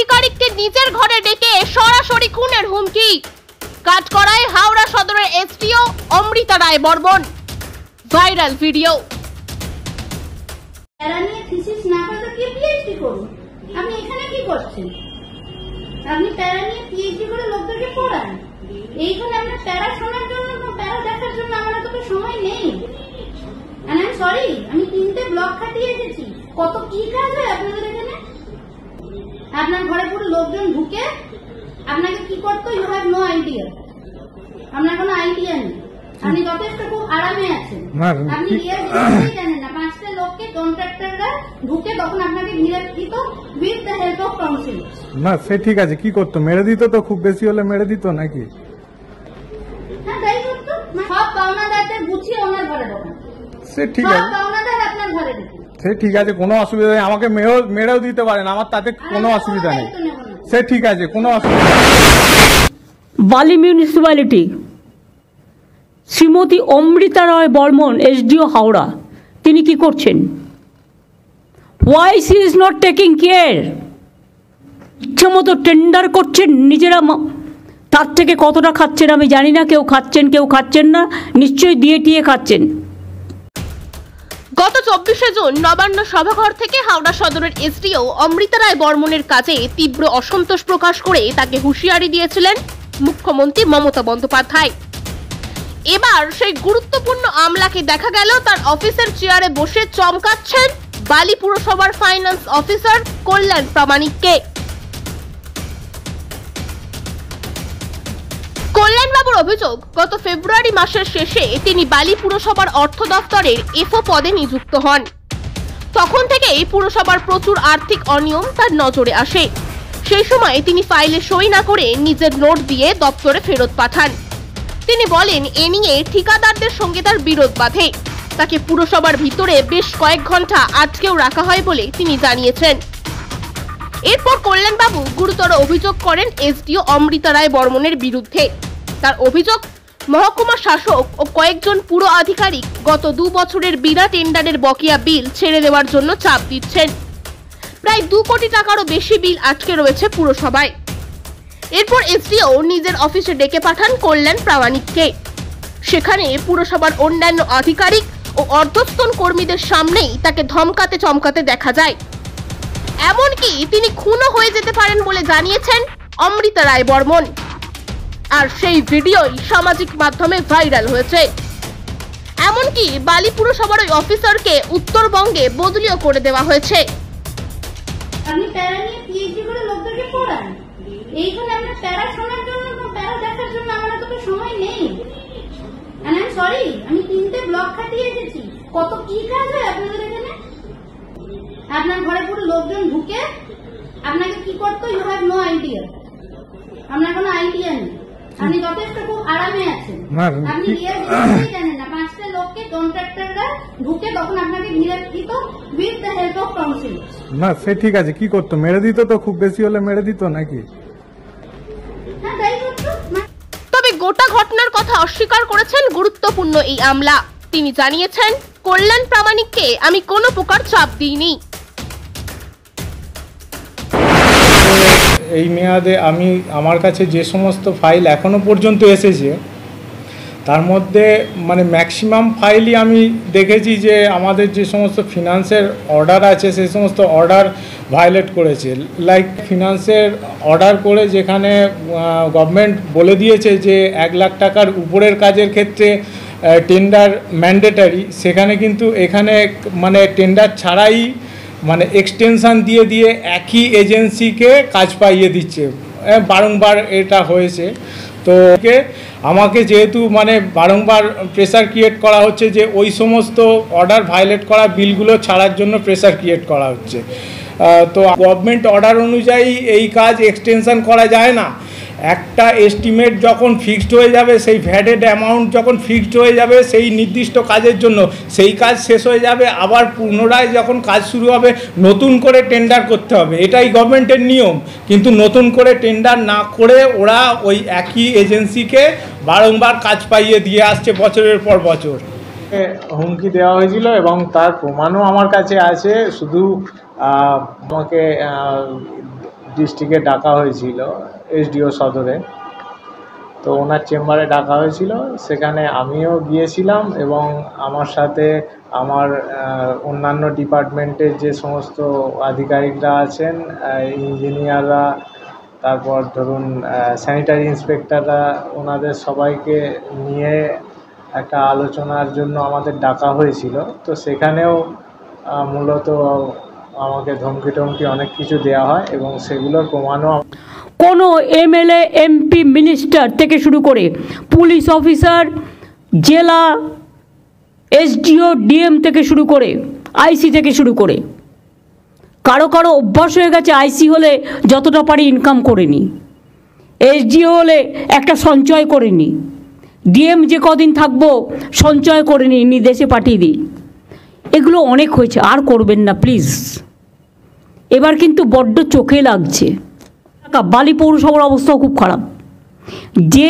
আধিকারিককে নিজের ঘরে ডেকে সরাসরি খুনের হুমকি। কাঠগড়ায় হাওড়া সদরের SDO Amrita Roy Barman. Viral video. Thesis না করে কি পিএইচডি করুন? আপনি এখানে কি করছেন? আপনি প্যারা নিয়ে পিএইচডি করে লোকদেরকে পড়ান। এইখানে আপনার প্যারা শোনার জন্য, প্যারা দেখার জন্য আমার তো সময় নেই। আই এম সরি, আমি 3টে ব্লক খাটিয়ে এসেছি। কত কি কাজ হয় আপনাদের এখানে? আপনার ঘরে পুরো লোকজন ঢুকে আপনাকে কি করতো, ইউ হ্যাভ নো আইডিয়া। আপনার কোনো আইডিয়া নেই। আপনি যথেষ্ট খুব আরামে আছেন। আপনি জানেন না 5টা লোককে কন্ট্রাক্টররা ঢুকে তখন আপনাকে ঘিরে দিত with the help of council. না সে ঠিক আছে, কি করতো? মেরে দিত তো, খুব বেশি হলে মেরে দিত নাকি? হ্যাঁ তাই করতো। সব পাওনাদারদের গুছিয়ে ওনার ঘরে ঢোকান। সে ঠিক আছে, পাওনাদার আপনার ঘরে ঢুকে। সে ঠিক আছে, কোনো অসুবিধা নেই। আমাকে মেরেও দিতে পারেন, আমার তাতে কোনো অসুবিধা নেই। সে ঠিক আছে, কোনো অসুবিধা নেই। বালি মিউনিসিপ্যালিটি, শ্রীমতী অমৃতা রায় বর্মন, এসডিও হাওড়া, তিনি কি করছেন? Y C is not taking care? ইচ্ছা মতো টেন্ডার করছেন নিজেরা, তার থেকে কতটা খাচ্ছেন আমি জানি না। কেউ খাচ্ছেন, কেউ খাচ্ছেন না, নিশ্চয়ই দিয়ে টিয়ে খাচ্ছেন। গত 24শে জুন নবান্ন সভাঘর থেকে হাওড়া সদরের এসডিও অমৃতা রায় বর্মনের কাজে তীব্র অসন্তোষ প্রকাশ করে তাকে হুঁশিয়ারি দিয়েছিলেন মুখ্যমন্ত্রী মমতা বন্দ্যোপাধ্যায়। এবার সেই গুরুত্বপূর্ণ আমলাকে দেখা গেল তার অফিসের চেয়ারে বসে চমকাচ্ছেন বালি পুরসভার ফাইন্যান্স অফিসার কল্যাণ প্রামাণিককে। কল্যাণবাবুর অভিযোগ, গত ফেব্রুয়ারি মাসের শেষে তিনি বালি পুরসভার অর্থ দপ্তরের এফও পদে নিযুক্ত হন। তখন থেকেই পুরসভার প্রচুর আর্থিক অনিয়ম তার নজরে আসে। সেই সময় তিনি ফাইলে সই না করে নিজের নোট দিয়ে দপ্তরে ফেরত পাঠান। তিনি বলেন, এ নিয়ে ঠিকাদারদের সঙ্গে তার বিরোধ বাধে। তাকে পুরসভার ভিতরে বেশ কয়েক ঘন্টা আটকেও রাখা হয় বলে তিনি জানিয়েছেন। এরপর কল্যাণবাবু গুরুতর অভিযোগ করেন এসডিও অমৃতা রায় বর্মনের বিরুদ্ধে। তার অভিযোগ, মহকুমা শাসক ও কয়েকজন পুর আধিকারিক গত 2 বছরের বিনা টেন্ডারের বকেয়া বিল ছেড়ে দেওয়ার জন্য চাপ দিচ্ছেন। প্রায় 2 কোটি টাকারও বেশি বিল আটকে রয়েছে পুরসভায়। এরপর এসডিও নিজের অফিসে ডেকে পাঠান কল্যাণ প্রামাণিককে। সেখানে পুরসভার অন্যান্য আধিকারিক ও অর্ধস্তন কর্মীদের সামনেই তাকে ধমকাতে চমকাতে দেখা যায়। এমনকি তিনি খুনও হয়ে যেতে পারেন বলে জানিয়েছেন অমৃতা রায় বর্মন। আর সেই ভিডিওই সামাজিক মাধ্যমে ভাইরাল হয়েছে। এমনকি বালি পুরসভার ওই অফিসারকে উত্তরবঙ্গে বদলিও করে দেওয়া হয়েছে। আপনি প্যারা নিয়ে পিএইচডি করে লোকদেরকে পড়ান। এইখানে আপনার প্যারা শোনার জন্য, প্যারা দেখার জন্য আমার তো সময় নেই। আই এম সরি, আমি 3টে ব্লক খাটিয়ে এসেছি। কত কি কাজ হয় আপনাদের এখানে? আপনার ঘরে পুরো লোকজন ঢুকে আপনাকে কি করতো, ইউ হ্যাভ নো আইডিয়া। আপনার কোনো আইডিয়া নেই। আপনি যথেষ্ট খুব আরামে আছেন। আপনি জানেন না 5টা লোককে কন্ট্রাক্টররা ঢুকে তখন আপনাকে ঘিরে দিত with the help of council. না সে ঠিক আছে, কি করতো? মেরে দিত তো, খুব বেশি হলে মেরে দিত নাকি? হ্যাঁ তাই করতো। তবে গোটা ঘটনার কথা অস্বীকার করেছেন গুরুত্বপূর্ণ এই আমলা। তিনি জানিয়েছেন, কল্যাণ প্রামাণিককে আমি কোনো প্রকার চাপ দিইনি। এই মেয়াদে আমার কাছে যে সমস্ত ফাইল এখনো পর্যন্ত এসেছে তার মধ্যে মানে ম্যাক্সিমাম ফাইলই আমি দেখেছি যে আমাদের যে সমস্ত ফিনান্সের অর্ডার আছে সেই সমস্ত অর্ডার ভায়োলেট করেছে। লাইক ফিনান্সের অর্ডার করে যেখানে গভর্নমেন্ট বলে দিয়েছে যে 1 লাখ টাকার উপরের কাজের ক্ষেত্রে টেন্ডার ম্যান্ডেটারি, সেখানে কিন্তু এখানে মানে টেন্ডার ছাড়াই মানে এক্সটেনশান দিয়ে দিয়ে একই এজেন্সিকে কাজ পাইয়ে দিচ্ছে। বারংবার এটা হয়েছে। তো আমাকে যেহেতু মানে বারংবার প্রেসার ক্রিয়েট করা হচ্ছে যে ওই সমস্ত অর্ডার ভায়োলেট করা বিলগুলো ছাড়ার জন্য প্রেসার ক্রিয়েট করা হচ্ছে। তো গভর্নমেন্ট অর্ডার অনুযায়ী এই কাজ এক্সটেনশান করা যায় না। একটা এস্টিমেট যখন ফিক্সড হয়ে যাবে, সেই ভ্যাটেড অ্যামাউন্ট যখন ফিক্সড হয়ে যাবে সেই নির্দিষ্ট কাজের জন্য, সেই কাজ শেষ হয়ে যাবে, আবার পুনরায় যখন কাজ শুরু হবে নতুন করে টেন্ডার করতে হবে। এটাই গভর্নমেন্টের নিয়ম। কিন্তু নতুন করে টেন্ডার না করে ওরা ওই একই এজেন্সিকে বারংবার কাজ পাইয়ে দিয়ে আসছে বছরের পর বছর। হুমকি দেওয়া হয়েছিল এবং তার প্রমাণও আমার কাছে আছে। শুধু আমাকে ডিস্ট্রিক্টে ডাকা হয়েছিল, এসডিও সদরে। তো ওনার চেম্বারে ডাকা হয়েছিল, সেখানে আমিও গিয়েছিলাম এবং আমার সাথে আমার অন্যান্য ডিপার্টমেন্টের যে সমস্ত আধিকারিকরা আছেন, ইঞ্জিনিয়াররা, তারপর ধরুন স্যানিটারি ইন্সপেক্টররা, ওনাদের সবাইকে নিয়ে একটা আলোচনার জন্য আমাদের ডাকা হয়েছিল। তো সেখানেও মূলত আমাকে ধমকি টমকি অনেক কিছু দেওয়া হয় এবং সেগুলোর প্রমাণও কোনো এমএলএ, এমপি, মিনিস্টার থেকে শুরু করে পুলিশ অফিসার, জেলা এসডিও, ডিএম থেকে শুরু করে আইসি থেকে শুরু করে কারো কারো অভ্যাস হয়ে গেছে আইসি হলে যতটা পারি ইনকাম করে নি, এসডিও হলে একটা সঞ্চয় করে নি, ডিএম যে কদিন থাকবো সঞ্চয় করে নি দেশে পাঠিয়ে দিই। এগুলো অনেক হয়েছে, আর করবেন না প্লিজ। এবার কিন্তু বড্ড চোখে লাগছে। বালি পৌরসভার অবস্থাও খুব খারাপ। যে